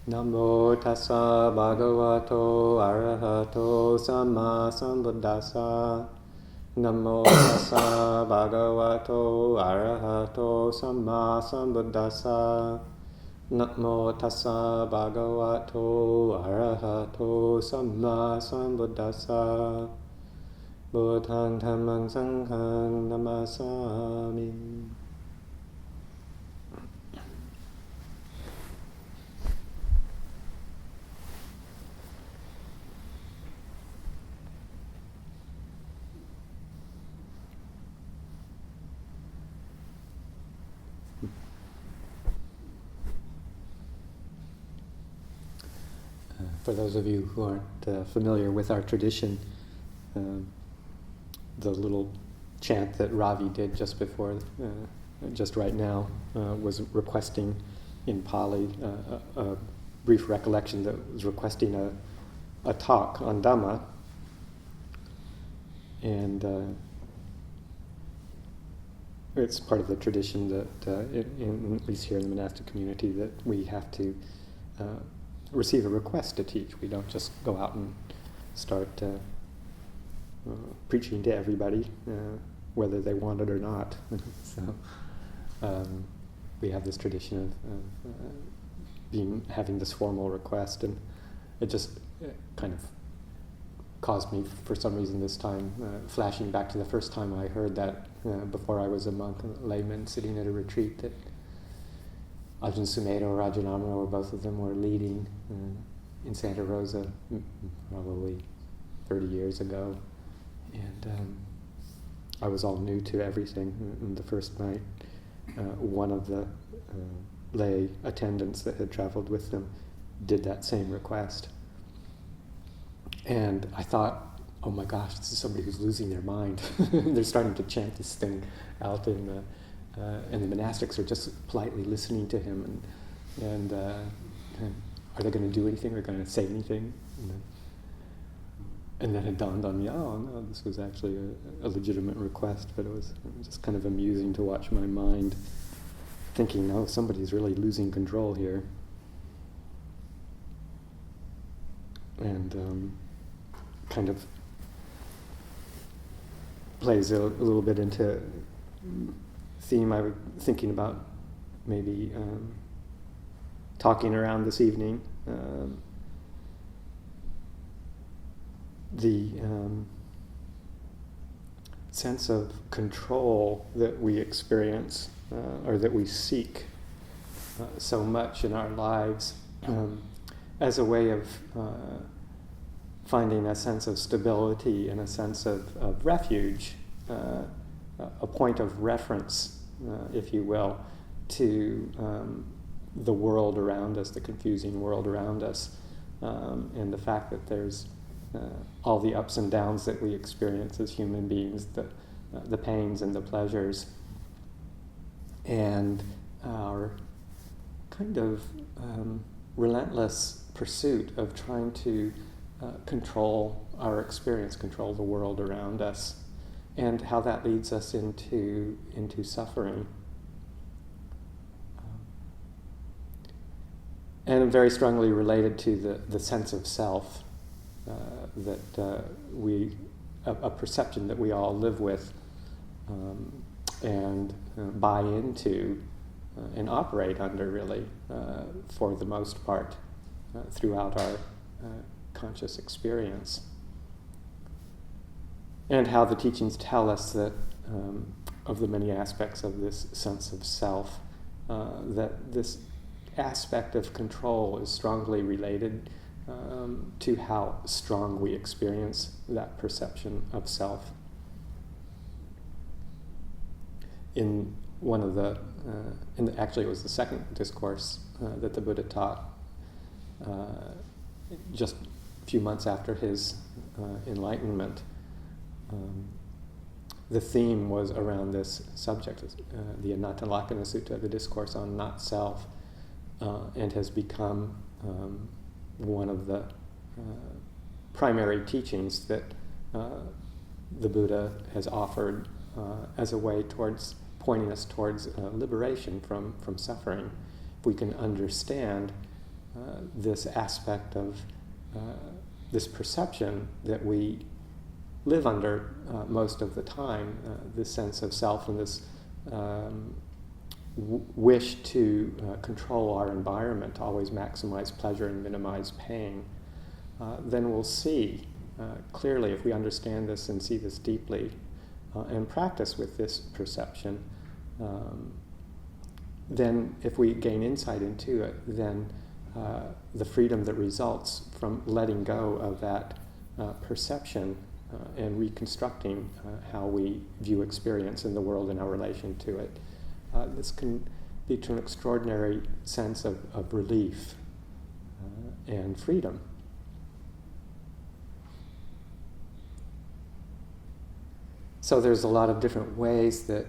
Namo tassa bhagavato arahato samma sambuddhassa. Namo tassa bhagavato arahato samma sambuddhassa. Namo tassa bhagavato arahato samma sambuddhassa. Buddhaṃ dhammam sangham namasami. For those of you who aren't familiar with our tradition, the little chant that Ravi did just before, just right now, was requesting in Pali a brief recollection that was requesting a talk on Dhamma. And it's part of the tradition that, at least here in the monastic community, that we have to receive a request to teach. We don't just go out and start preaching to everybody, whether they want it or not. So we have this tradition of having this formal request, and it just kind of caused me, for some reason this time, flashing back to the first time I heard that before I was a monk, a layman sitting at a retreat, that Ajahn Sumedho or Ajahn Amaro, or both of them, were leading in Santa Rosa probably 30 years ago. And I was all new to everything. And the first night, one of the lay attendants that had traveled with them did that same request. And I thought, oh my gosh, this is somebody who's losing their mind. They're starting to chant this thing out and the monastics are just politely listening to him, and are they going to do anything? Are they going to say anything? And then it dawned on me, oh no, this was actually a legitimate request, but it was just kind of amusing to watch my mind thinking, no, somebody's really losing control here. And kind of plays a little bit into theme I was thinking about maybe talking around this evening. The sense of control that we experience or that we seek so much in our lives as a way of finding a sense of stability and a sense of refuge, a point of reference, if you will, to the world around us, the confusing world around us, and the fact that there's all the ups and downs that we experience as human beings, the pains and the pleasures, and our kind of relentless pursuit of trying to control our experience, control the world around us, and how that leads us into suffering. And very strongly related to the sense of self, that a perception that we all live with and buy into and operate under, really, for the most part, throughout our conscious experience. And how the teachings tell us that of the many aspects of this sense of self, that this aspect of control is strongly related to how strong we experience that perception of self. In one of actually it was the second discourse that the Buddha taught, just a few months after his enlightenment. The theme was around this subject, the Anatta-lakkhana Sutta, the Discourse on Not Self, and has become one of the primary teachings that the Buddha has offered as a way towards pointing us towards liberation from suffering. If we can understand this aspect of this perception that we live under most of the time, this sense of self and this wish to control our environment, to always maximize pleasure and minimize pain, then we'll see clearly, if we understand this and see this deeply and practice with this perception, then if we gain insight into it, then the freedom that results from letting go of that perception and reconstructing how we view experience in the world and our relation to it, this can lead to an extraordinary sense of relief and freedom. So there's a lot of different ways that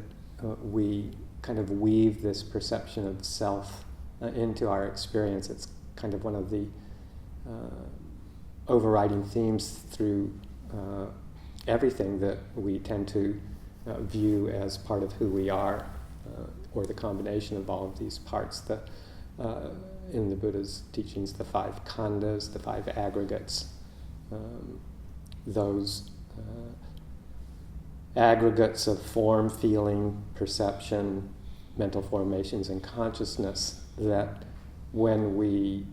we kind of weave this perception of self into our experience. It's kind of one of the overriding themes through everything that we tend to view as part of who we are, or the combination of all of these parts. In the Buddha's teachings, the 5 khandhas, the 5 aggregates, those aggregates of form, feeling, perception, mental formations, and consciousness, that when we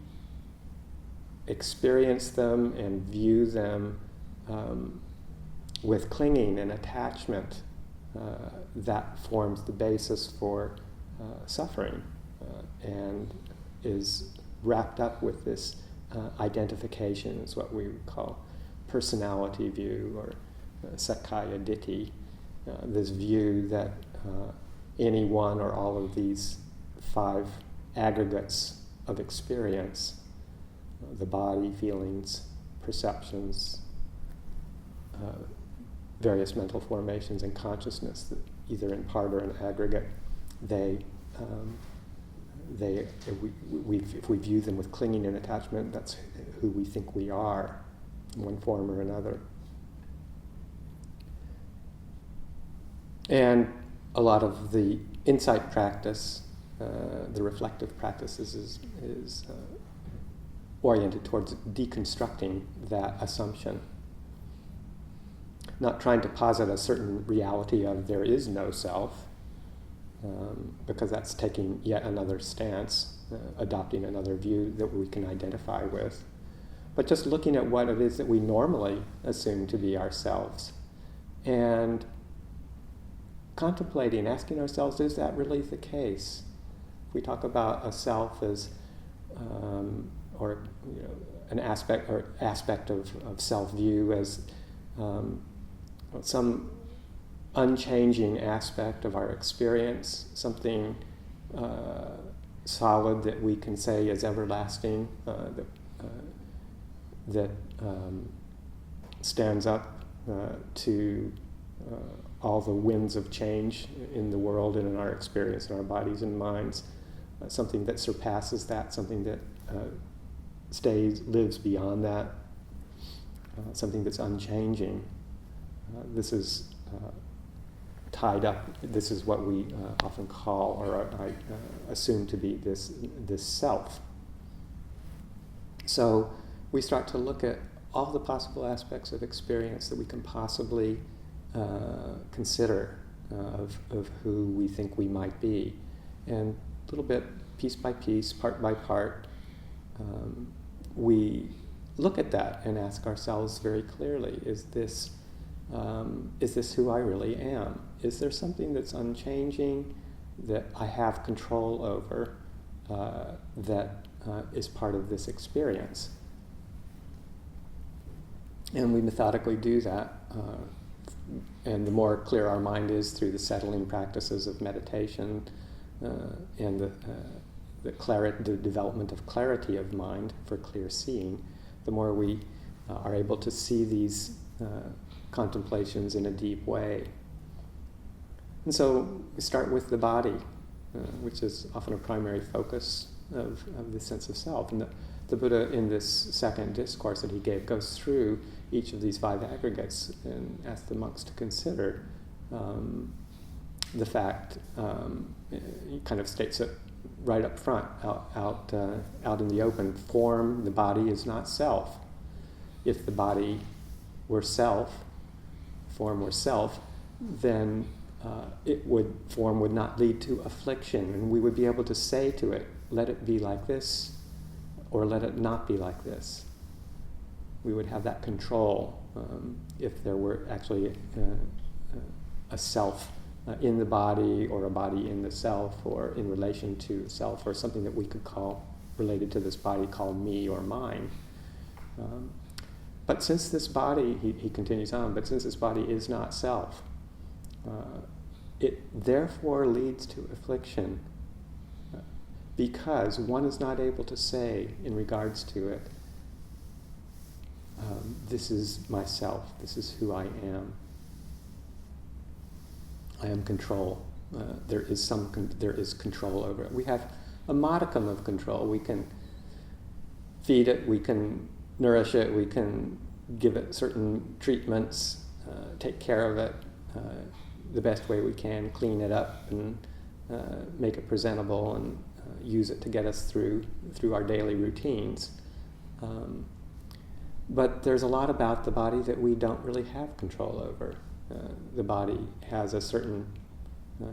experience them and view them with clinging and attachment, that forms the basis for suffering and is wrapped up with this identification, is what we would call personality view, or Sakkaya Ditthi, this view that any one or all of these 5 aggregates of experience, the body, feelings, perceptions, various mental formations, and consciousness, that either in part or in aggregate, if we view them with clinging and attachment, that's who we think we are in one form or another. And a lot of the insight practice, the reflective practices, is oriented towards deconstructing that assumption. Not trying to posit a certain reality of there is no self, because that's taking yet another stance, adopting another view that we can identify with, but just looking at what it is that we normally assume to be ourselves, and contemplating, asking ourselves, is that really the case? If we talk about a self as, or an aspect of self-view as some unchanging aspect of our experience, something solid that we can say is everlasting, that stands up to all the winds of change in the world and in our experience, in our bodies and minds, something that surpasses that, something that lives beyond that, something that's unchanging. This is tied up. This is what we often call, or I assume to be, this self. So we start to look at all the possible aspects of experience that we can possibly consider of who we think we might be, and a little bit, piece by piece, part by part, we look at that and ask ourselves very clearly: is this who I really am? Is there something that's unchanging that I have control over, that is part of this experience? And we methodically do that. And the more clear our mind is through the settling practices of meditation and the development of clarity of mind for clear seeing, the more we are able to see these contemplations in a deep way. And so we start with the body, which is often a primary focus of the sense of self. And the Buddha, in this second discourse that he gave, goes through each of these 5 aggregates and asks the monks to consider the fact, he kind of states it right up front, out in the open. Form, the body is not self. If the body were self, form were self, then form would not lead to affliction, and we would be able to say to it, let it be like this, or let it not be like this. We would have that control if there were actually a self in the body, or a body in the self, or in relation to self, or something that we could call, related to this body, called me or mine. But since this body, he continues on, but since this body is not self, it therefore leads to affliction, because one is not able to say in regards to it, this is myself, this is who I am. I am control. There is control over it. We have a modicum of control. We can feed it, we can nourish it, we can give it certain treatments, take care of it the best way we can, clean it up and make it presentable, and use it to get us through our daily routines. But there's a lot about the body that we don't really have control over. The body has a certain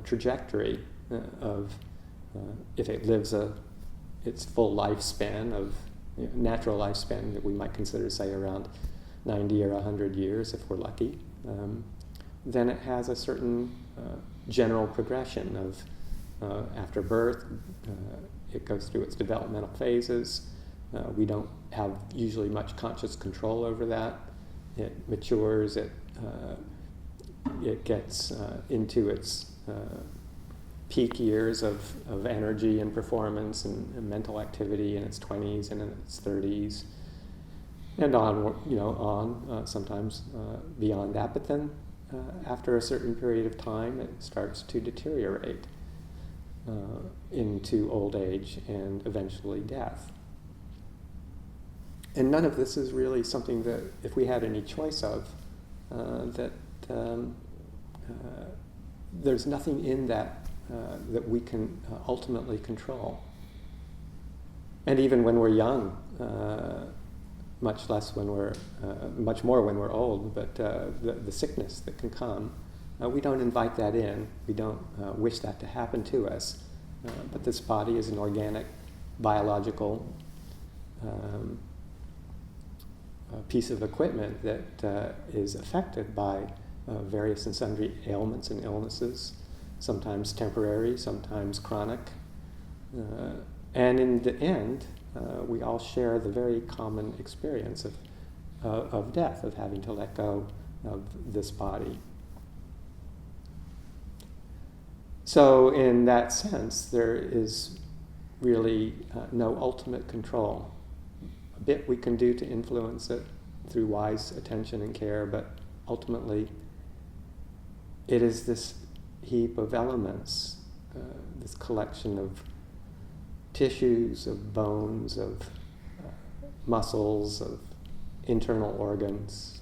trajectory of if it lives its full lifespan of natural lifespan that we might consider, say, around 90 or 100 years if we're lucky, then it has a certain general progression of after birth. It goes through its developmental phases. We don't have usually much conscious control over that. It matures, it gets into its peak years of energy and performance and mental activity in its 20s and in its 30s, and on, sometimes beyond that. But then after a certain period of time, it starts to deteriorate into old age and eventually death. And none of this is really something that, if we had any choice of, there's nothing in that that we can ultimately control. And even when we're young, much less when we're, much more when we're old, but the sickness that can come, we don't invite that in. We don't wish that to happen to us. But this body is an organic, biological piece of equipment that is affected by various and sundry ailments and illnesses, sometimes temporary, sometimes chronic. And in the end, we all share the very common experience of death, of having to let go of this body. So in that sense, there is really no ultimate control. A bit we can do to influence it through wise attention and care, but ultimately it is this heap of elements, this collection of tissues, of bones, of muscles, of internal organs,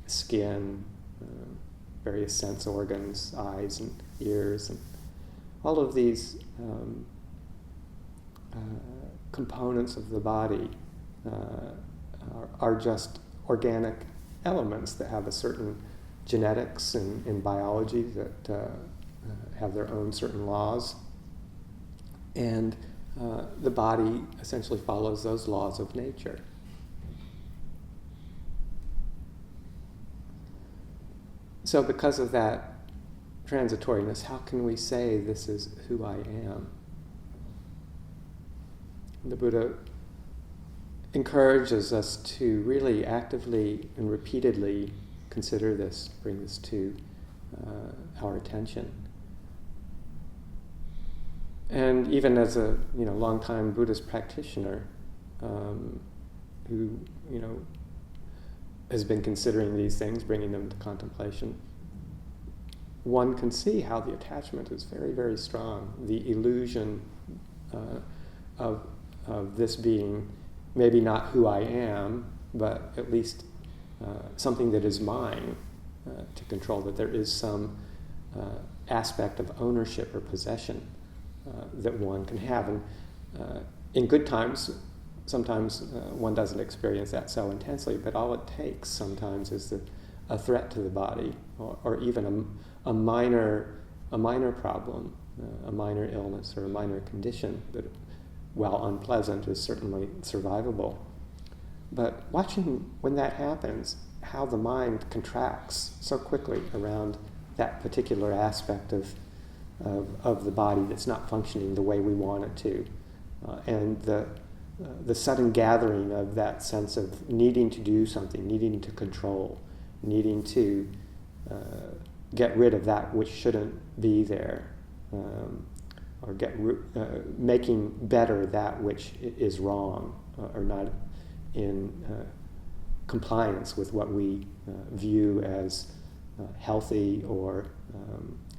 skin, various sense organs, eyes and ears, and all of these components of the body are just organic elements that have a certain genetics and biology that have their own certain laws. And the body essentially follows those laws of nature. So because of that transitoriness, how can we say this is who I am? The Buddha encourages us to really actively and repeatedly consider this, bring this to our attention. And even as a long-time Buddhist practitioner who has been considering these things, bringing them to contemplation, one can see how the attachment is very, very strong. The illusion of this being maybe not who I am, but at least something that is mine to control, that there is some aspect of ownership or possession that one can have. And in good times, sometimes one doesn't experience that so intensely, but all it takes sometimes is a threat to the body, or even a minor problem, a minor illness or a minor condition that, while unpleasant, is certainly survivable. But watching when that happens, how the mind contracts so quickly around that particular aspect of the body that's not functioning the way we want it to, and the sudden gathering of that sense of needing to do something, needing to control, needing to get rid of that which shouldn't be there, or making better that which is wrong, or not in compliance with what we view as healthy or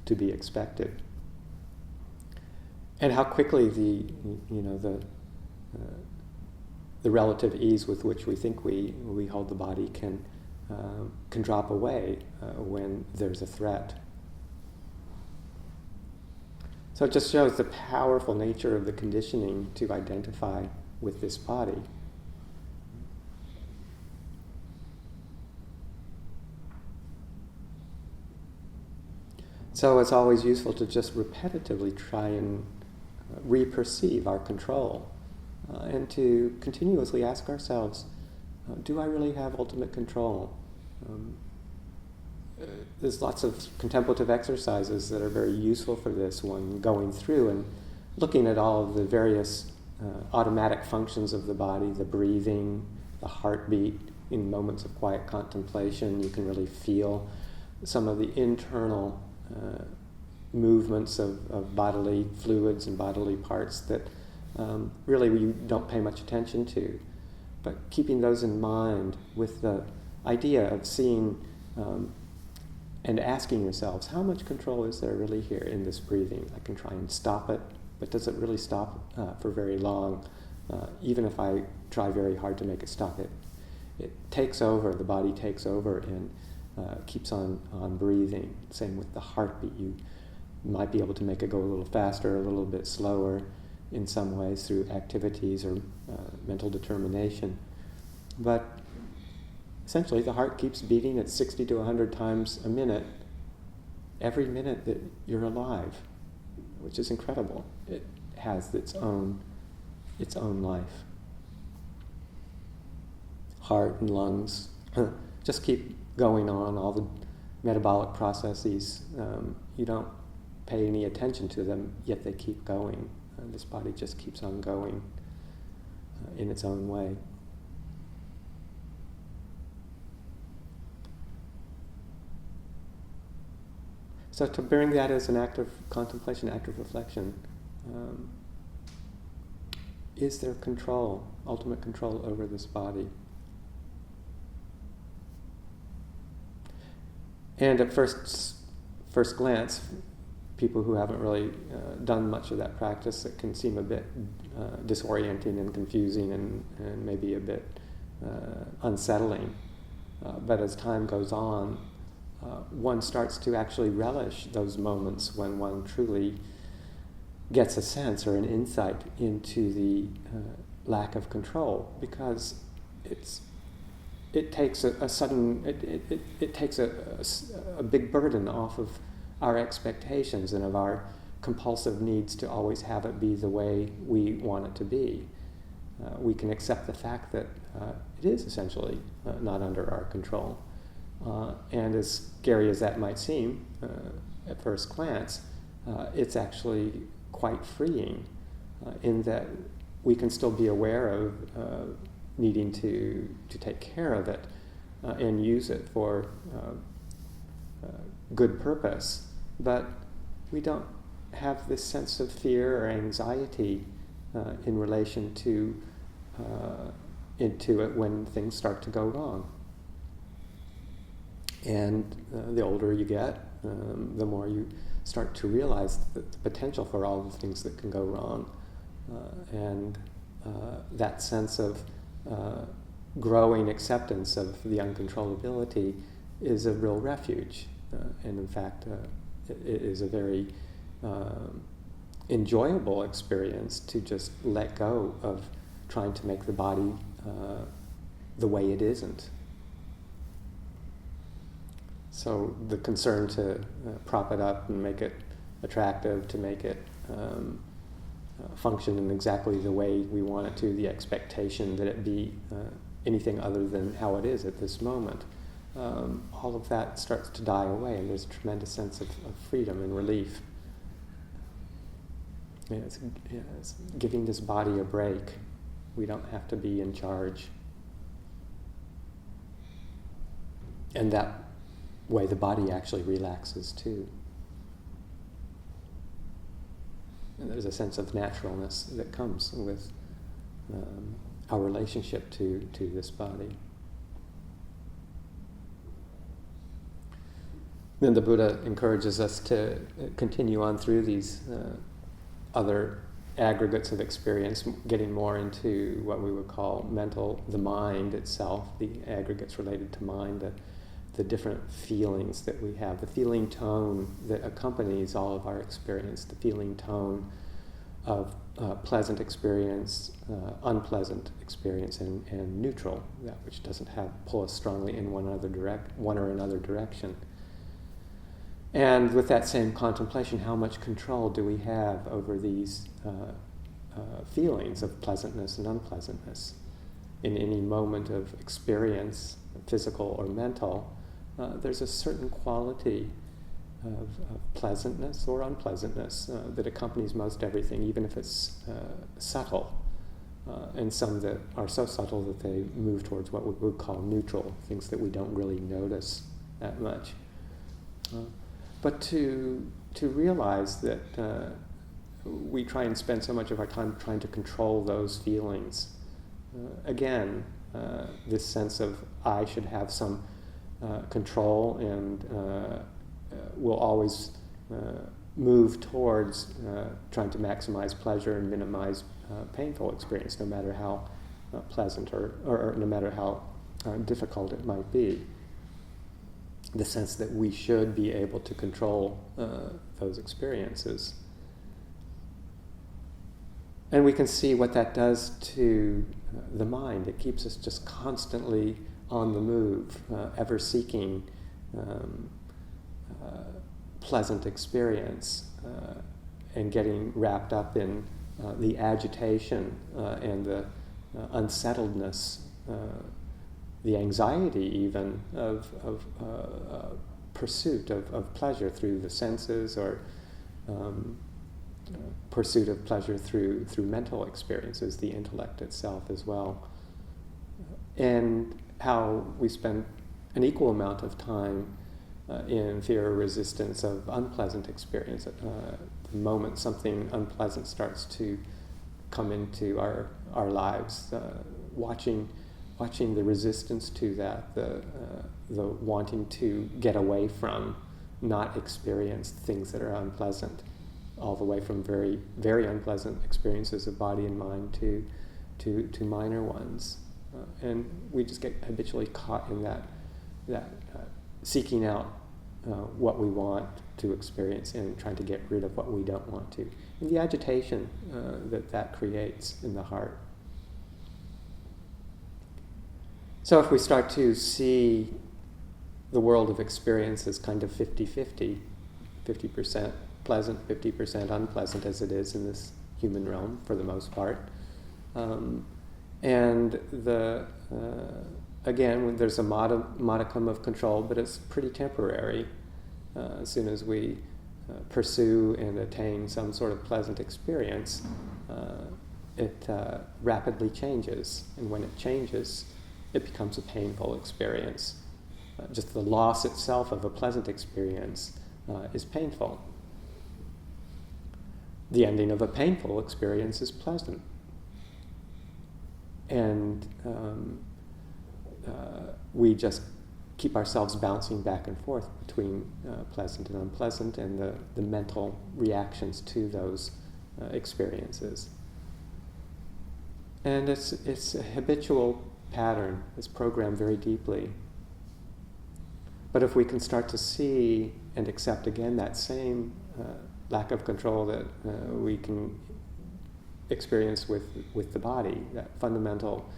to be expected. And how quickly the relative ease with which we think we hold the body can drop away when there's a threat. So it just shows the powerful nature of the conditioning to identify with this body. So it's always useful to just repetitively try and re-perceive our control, and to continuously ask ourselves, do I really have ultimate control? There's lots of contemplative exercises that are very useful for this one, going through and looking at all of the various automatic functions of the body, the breathing, the heartbeat. In moments of quiet contemplation, you can really feel some of the internal movements of bodily fluids and bodily parts that really we don't pay much attention to. But keeping those in mind with the idea of seeing and asking yourselves, how much control is there really here in this breathing? I can try and stop it, but does it really stop for very long? Even if I try very hard to make it stop, it takes over, the body takes over and keeps on breathing. Same with the heartbeat. You might be able to make it go a little faster, a little bit slower in some ways through activities or mental determination. But essentially the heart keeps beating at 60 to 100 times a minute, every minute that you're alive, which is incredible. It has its own life. Heart and lungs just keep going on, all the metabolic processes. You don't pay any attention to them, yet they keep going. This body just keeps on going in its own way. So to bring that as an act of contemplation, act of reflection, is there control, ultimate control over this body? And at first glance, people who haven't really done much of that practice, it can seem a bit disorienting and confusing and maybe a bit unsettling. But as time goes on, one starts to actually relish those moments when one truly gets a sense or an insight into the lack of control, because it takes it takes a big burden off of our expectations and of our compulsive needs to always have it be the way we want it to be. We can accept the fact that it is essentially not under our control. And as scary as that might seem at first glance, it's actually quite freeing in that we can still be aware of needing to take care of it and use it for good purpose, but we don't have this sense of fear or anxiety in relation to into it when things start to go wrong. And the older you get, the more you start to realize the potential for all the things that can go wrong, and that sense of growing acceptance of the uncontrollability is a real refuge, and in fact it is a very enjoyable experience to just let go of trying to make the body the way it isn't. So the concern to prop it up and make it attractive, to make it function in exactly the way we want it to, the expectation that it be anything other than how it is at this moment, all of that starts to die away, and there's a tremendous sense of freedom and relief. It's giving this body a break. We don't have to be in charge. And that way the body actually relaxes too. And there's a sense of naturalness that comes with our relationship to this body. Then the Buddha encourages us to continue on through these other aggregates of experience, getting more into what we would call the mind itself, the aggregates related to mind, the different feelings that we have, the feeling tone that accompanies all of our experience, the feeling tone of pleasant experience, unpleasant experience, and neutral, that which doesn't pull us strongly in one or another direction. And with that same contemplation, how much control do we have over these feelings of pleasantness and unpleasantness? In any moment of experience, physical or mental, there's a certain quality of pleasantness or unpleasantness that accompanies most everything, even if it's subtle. And some that are so subtle that they move towards what we would call neutral, things that we don't really notice that much. But to realize that we try and spend so much of our time trying to control those feelings. Again, this sense of I should have some control and will always move towards trying to maximize pleasure and minimize painful experience, no matter how pleasant or no matter how difficult it might be. The sense that we should be able to control those experiences. And we can see what that does to the mind. It keeps us just constantly on the move, ever seeking pleasant experience, and getting wrapped up in the agitation and the unsettledness, the anxiety even of pursuit of pleasure through the senses, or pursuit of pleasure through mental experiences, the intellect itself as well. And how we spend an equal amount of time in fear or resistance of unpleasant experience. The moment something unpleasant starts to come into our lives, watching the resistance to that, the wanting to get away from, not experience things that are unpleasant, all the way from very, very unpleasant experiences of body and mind to minor ones. And we just get habitually caught in that seeking out what we want to experience and trying to get rid of what we don't want to. And the agitation that creates in the heart. So if we start to see the world of experience as kind of 50-50, 50% pleasant, 50% unpleasant, as it is in this human realm for the most part, and again, there's a modicum of control, but it's pretty temporary. As soon as we pursue and attain some sort of pleasant experience, it rapidly changes. And when it changes, it becomes a painful experience. Just the loss itself of a pleasant experience is painful. The ending of a painful experience is pleasant. And we just keep ourselves bouncing back and forth between pleasant and unpleasant, and the mental reactions to those experiences. And it's a habitual pattern. It's programmed very deeply. But if we can start to see and accept again that same lack of control that we can experience with the body, that fundamental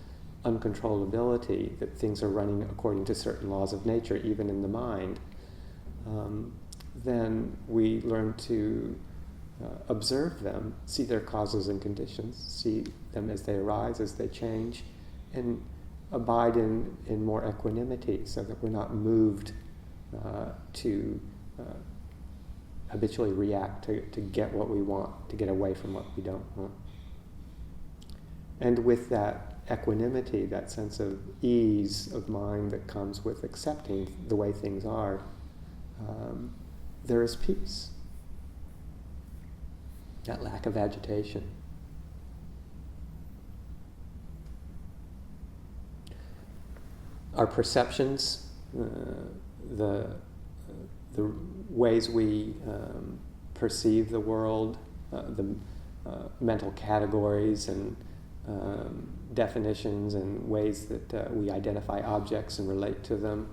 uncontrollability, that things are running according to certain laws of nature, even in the mind, then we learn to observe them, see their causes and conditions, see them as they arise, as they change, and abide in more equanimity so that we're not moved to habitually react to get what we want, to get away from what we don't want. And with that equanimity, that sense of ease of mind that comes with accepting the way things are, there is peace. That lack of agitation. Our perceptions, the ways we perceive the world, the mental categories and definitions and ways that we identify objects and relate to them,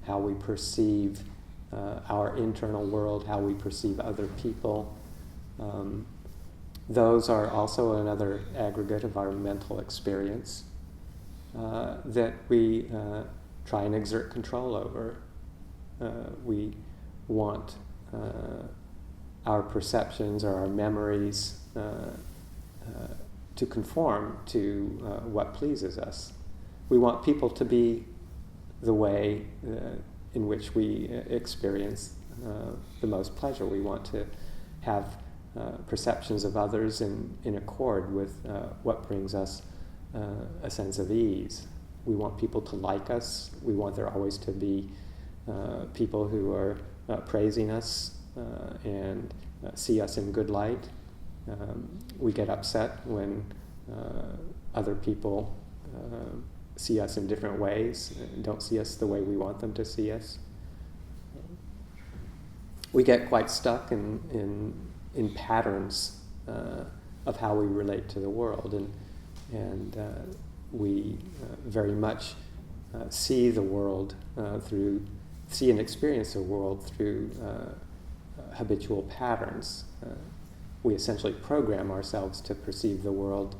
how we perceive our internal world, how we perceive other people. Those are also another aggregate of our mental experience that we try and exert control over. We want our perceptions or our memories to conform to what pleases us. We want people to be the way in which we experience the most pleasure. We want to have perceptions of others in accord with what brings us a sense of ease. We want people to like us. We want there always to be people who are praising us and see us in good light. We get upset when other people see us in different ways and don't see us the way we want them to see us. We get quite stuck in patterns of how we relate to the world, and we very much see the world see and experience the world through habitual patterns. We essentially program ourselves to perceive the world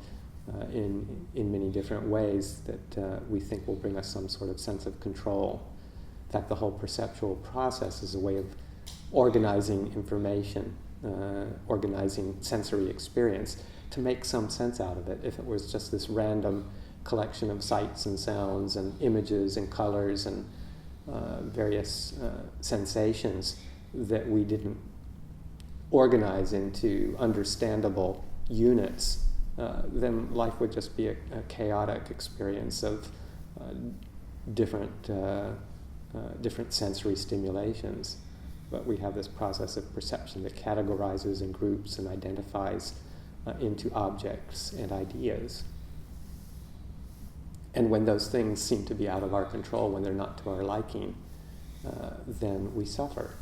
in many different ways that we think will bring us some sort of sense of control. In fact, the whole perceptual process is a way of organizing information, organizing sensory experience to make some sense out of it. If it was just this random collection of sights and sounds and images and colors and various sensations that we didn't organize into understandable units, then life would just be a chaotic experience of different sensory stimulations. But we have this process of perception that categorizes and groups and identifies into objects and ideas. And when those things seem to be out of our control, when they're not to our liking, then we suffer.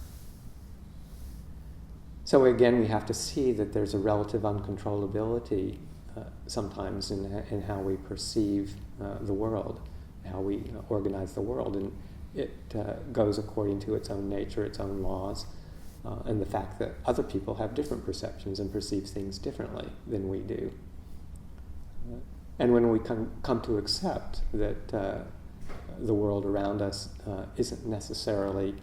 So again, we have to see that there's a relative uncontrollability sometimes in how we perceive the world, how we organize the world, and it goes according to its own nature, its own laws, and the fact that other people have different perceptions and perceive things differently than we do. And when we come to accept that the world around us isn't necessarily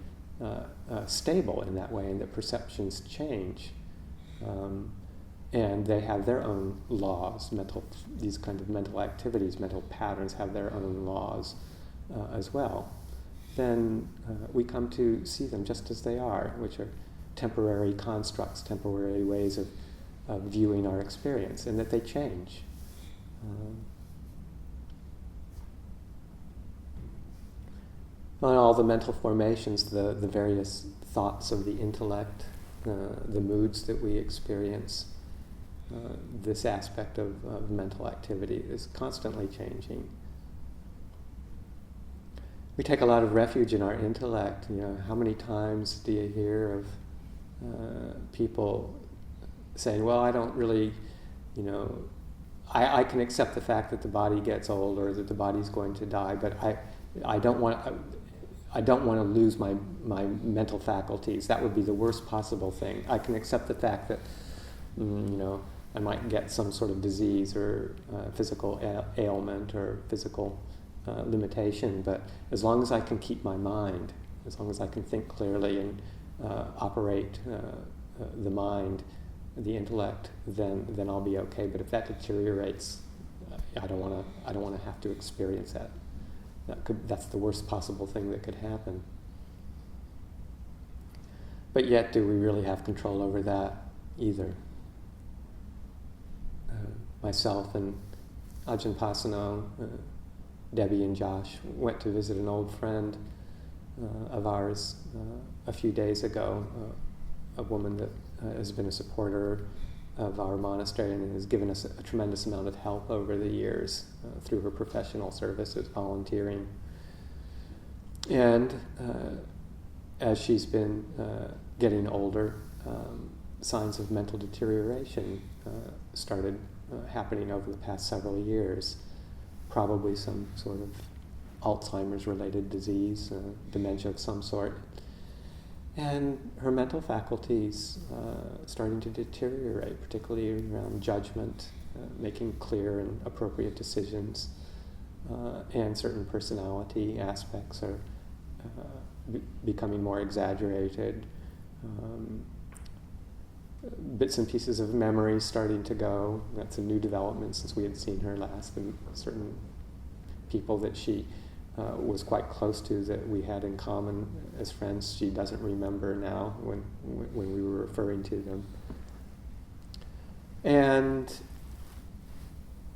stable in that way, and that perceptions change, and they have their own laws, these kind of mental activities, mental patterns have their own laws as well, then we come to see them just as they are, which are temporary constructs, temporary ways of viewing our experience, and that they change. On all the mental formations, the various thoughts of the intellect, the moods that we experience, this aspect of mental activity is constantly changing. We take a lot of refuge in our intellect. How many times do you hear of people saying, well, I don't really, I can accept the fact that the body gets old or that the body's going to die, but I don't want, I don't want to lose my mental faculties. That would be the worst possible thing. I can accept the fact that, I might get some sort of disease or physical ailment or physical limitation, but as long as I can keep my mind, as long as I can think clearly and operate the mind, the intellect, then I'll be okay. But if that deteriorates, I don't want to have to experience that. That's the worst possible thing that could happen. But yet, do we really have control over that either? Myself and Ajahn Pasano, Debbie and Josh went to visit an old friend of ours a few days ago, a woman that has been a supporter of our monastery and has given us a tremendous amount of help over the years through her professional services, volunteering. And as she's been getting older, signs of mental deterioration started happening over the past several years. Probably some sort of Alzheimer's-related disease, dementia of some sort. And her mental faculties starting to deteriorate, particularly around judgment, making clear and appropriate decisions, and certain personality aspects are becoming more exaggerated. Bits and pieces of memory starting to go. That's a new development since we had seen her last, and certain people that she was quite close to that we had in common as friends, she doesn't remember now when we were referring to them. And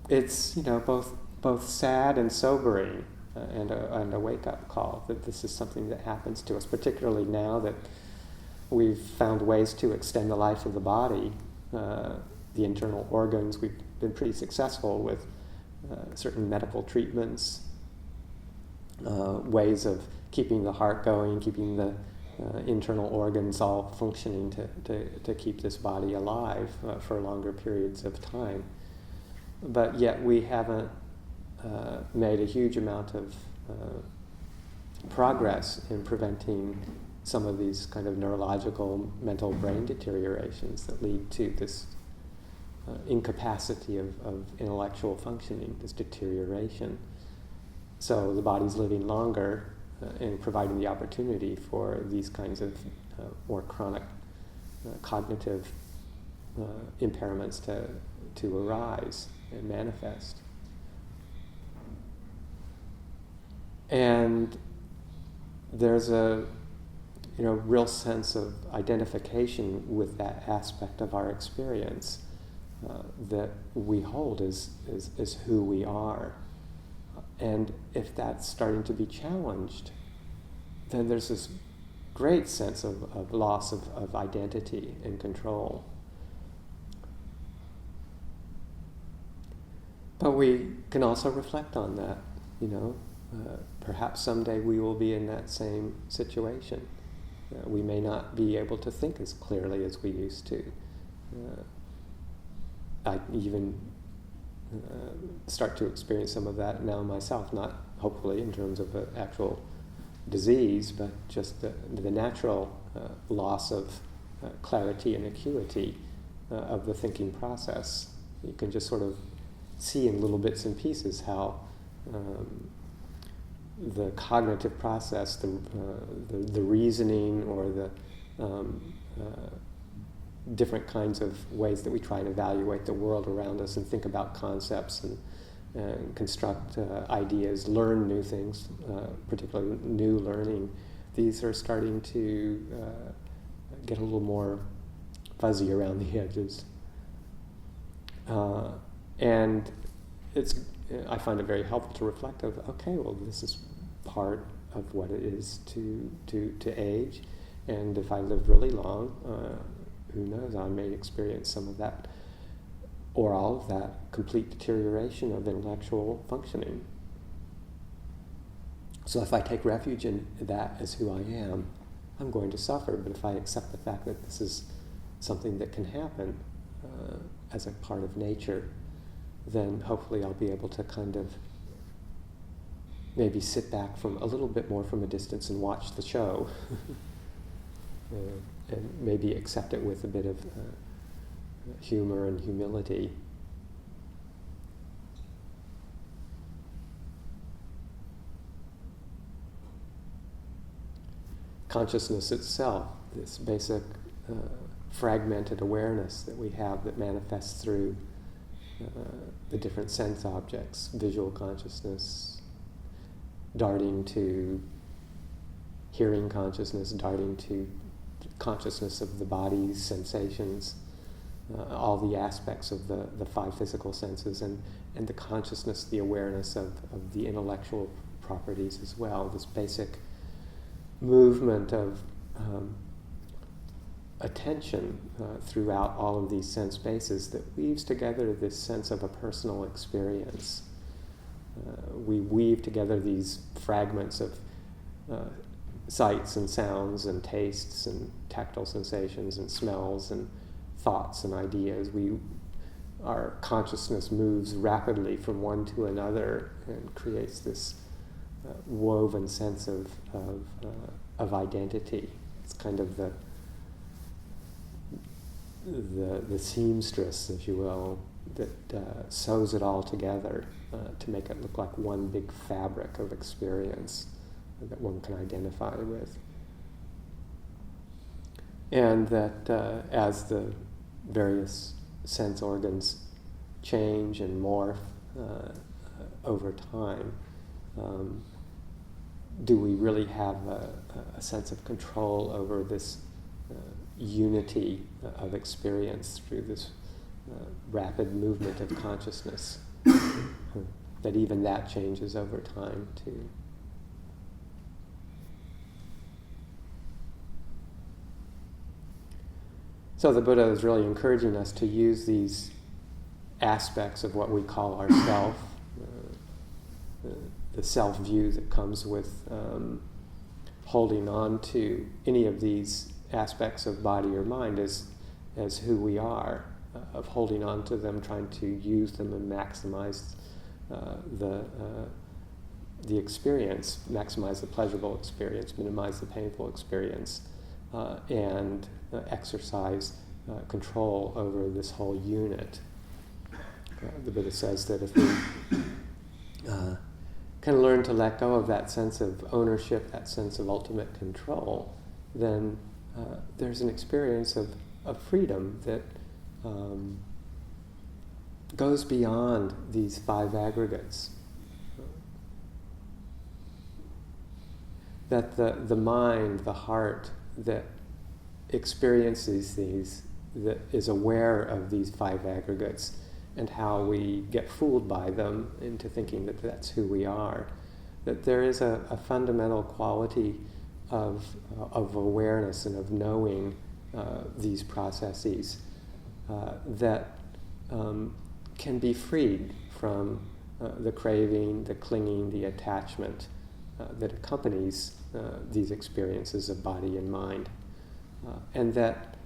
it's both sad and sobering, and a wake-up call that this is something that happens to us, particularly now that we've found ways to extend the life of the body, the internal organs. We've been pretty successful with certain medical treatments, ways of keeping the heart going, keeping the internal organs all functioning to keep this body alive for longer periods of time. But yet we haven't made a huge amount of progress in preventing some of these kind of neurological mental brain deteriorations that lead to this incapacity of intellectual functioning, this deterioration. So the body's living longer and providing the opportunity for these kinds of more chronic cognitive impairments to arise and manifest. And there's a real sense of identification with that aspect of our experience that we hold as who we are. And if that's starting to be challenged, then there's this great sense of loss of identity and control. But we can also reflect on that, perhaps someday we will be in that same situation. We may not be able to think as clearly as we used to. I even start to experience some of that now myself, not hopefully in terms of an actual disease, but just the natural loss of clarity and acuity of the thinking process. You can just sort of see in little bits and pieces how the cognitive process, the reasoning, or the different kinds of ways that we try and evaluate the world around us and think about concepts and construct ideas, learn new things, particularly new learning. These are starting to get a little more fuzzy around the edges. And I find it very helpful to reflect of, okay, well, this is part of what it is to age, and if I live really long, who knows, I may experience some of that, or all of that, complete deterioration of intellectual functioning. So if I take refuge in that as who I am, I'm going to suffer. But if I accept the fact that this is something that can happen as a part of nature, then hopefully I'll be able to kind of maybe sit back from a little bit more from a distance and watch the show, and maybe accept it with a bit of humor and humility. Consciousness itself, this basic fragmented awareness that we have that manifests through the different sense objects, visual consciousness, darting to hearing consciousness, darting to consciousness of the body's sensations, all the aspects of the five physical senses, and the consciousness, the awareness of the intellectual properties as well, this basic movement of attention throughout all of these sense bases that weaves together this sense of a personal experience. We weave together these fragments of sights and sounds and tastes and tactile sensations and smells and thoughts and ideas. Our consciousness moves rapidly from one to another and creates this woven sense of identity. It's kind of the seamstress, if you will, that sews it all together to make it look like one big fabric of experience that one can identify with. And that as the various sense organs change and morph over time, do we really have a sense of control over this unity of experience through this rapid movement of consciousness? That even that changes over time too. So the Buddha is really encouraging us to use these aspects of what we call our self, the self-view that comes with holding on to any of these aspects of body or mind as who we are, of holding on to them, trying to use them and maximize the experience, maximize the pleasurable experience, minimize the painful experience, and exercise control over this whole unit. The Buddha says that if we can learn to let go of that sense of ownership, that sense of ultimate control, then there's an experience of freedom that goes beyond these five aggregates. That the mind, the heart that experiences these, that is aware of these five aggregates and how we get fooled by them into thinking that that's who we are, that there is a fundamental quality of awareness and of knowing these processes that can be freed from the craving, the clinging, the attachment that accompanies these experiences of body and mind. And that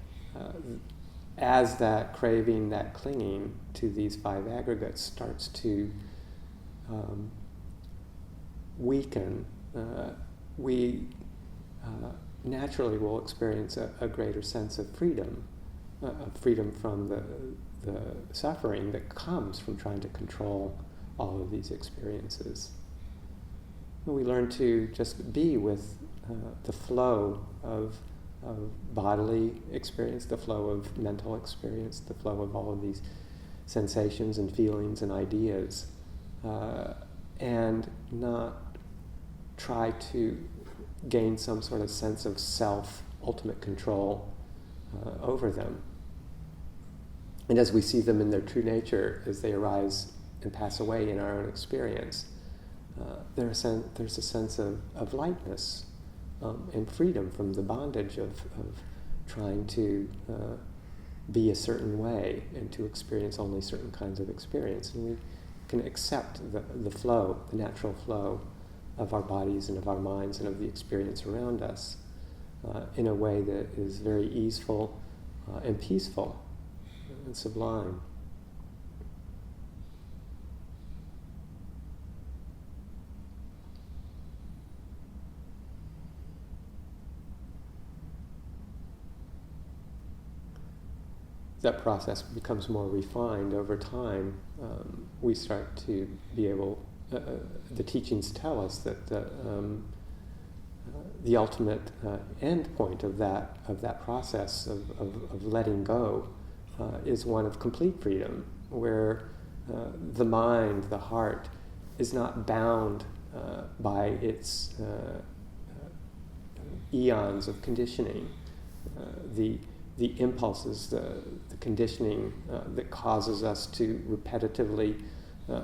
as that craving, that clinging to these five aggregates starts to weaken, we naturally will experience a greater sense of freedom from the suffering that comes from trying to control all of these experiences. We learn to just be with the flow of bodily experience, the flow of mental experience, the flow of all of these sensations and feelings and ideas, and not try to gain some sort of sense of self, ultimate control over them. And as we see them in their true nature, as they arise and pass away in our own experience, there's a sense of lightness and freedom from the bondage of trying to be a certain way and to experience only certain kinds of experience. And we can accept the flow, the natural flow of our bodies and of our minds and of the experience around us in a way that is very easeful and peaceful and sublime. that process becomes more refined over time, we start to be able, the teachings tell us that the ultimate end point of that process of letting go is one of complete freedom, where the mind, the heart, is not bound by its eons of conditioning. The impulses, the conditioning that causes us to repetitively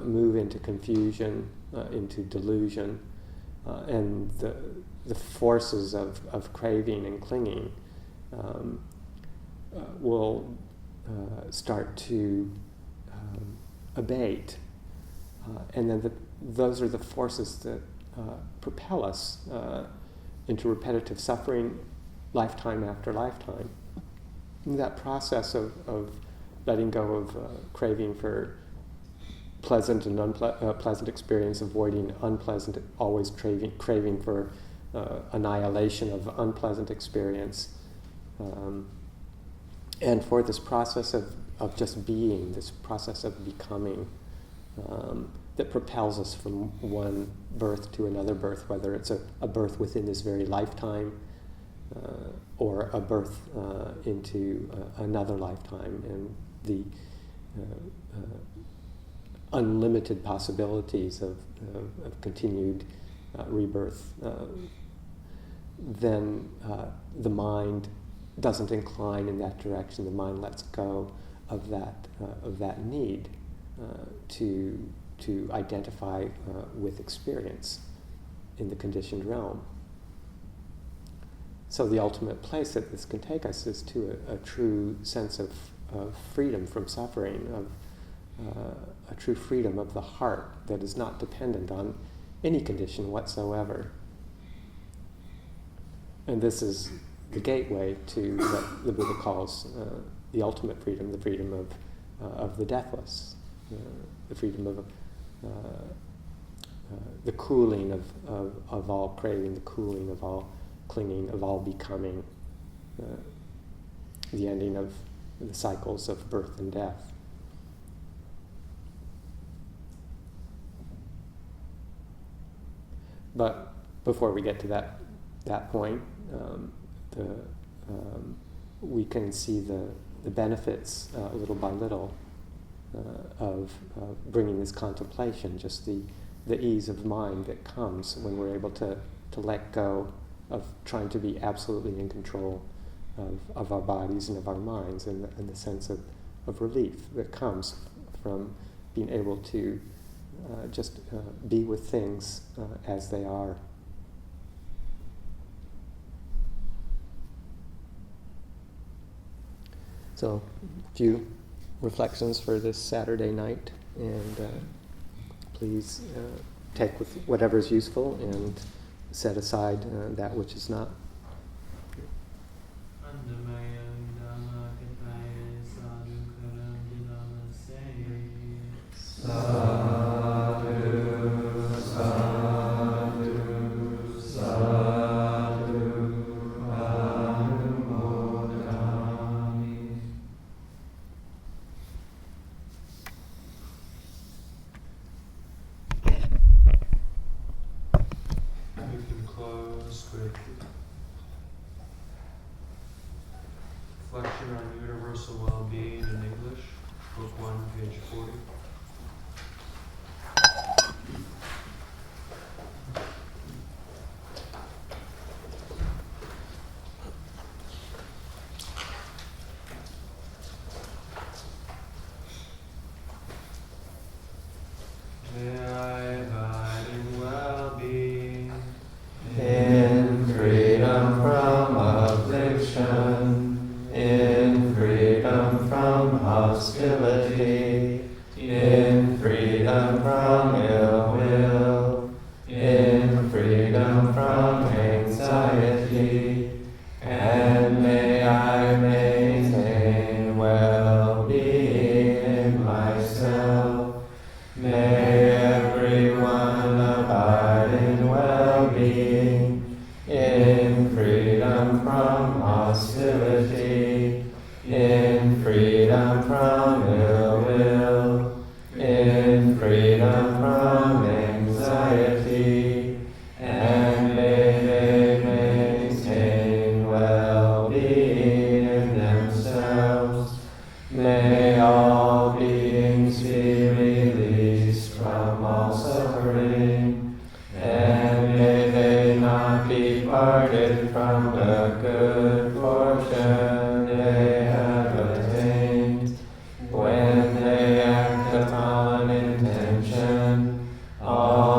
move into confusion, into delusion, and the forces of craving and clinging will start to abate. And then those are the forces that propel us into repetitive suffering lifetime after lifetime. And that process of letting go of craving for pleasant and unpleasant experience, avoiding unpleasant, always craving for annihilation of unpleasant experience, and for this process of just being, this process of becoming, that propels us from one birth to another birth, whether it's a birth within this very lifetime or a birth into another lifetime, and the unlimited possibilities of continued rebirth. Then the mind doesn't incline in that direction. The mind lets go of that need to identify with experience in the conditioned realm. So the ultimate place that this can take us is to a true sense of freedom from suffering, of a true freedom of the heart that is not dependent on any condition whatsoever. And this is the gateway to what the Buddha calls the ultimate freedom, the freedom of the deathless, the freedom of the cooling of all craving, the cooling of all clinging, of all becoming, the ending of the cycles of birth and death. But before we get to that point, we can see the benefits little by little of bringing this contemplation, just the ease of mind that comes when we're able to let go of trying to be absolutely in control of our bodies and of our minds, and the sense of relief that comes from being able to just be with things as they are. So, a few reflections for this Saturday night, and please take with whatever is useful and set aside that which is not. Reflection on Universal Well-Being in English, Book 1, page 40. May I abide in well-being, in freedom from affliction, in freedom from hostility, from all suffering, and may they not be parted from the good fortune they have attained. When they act upon intention, all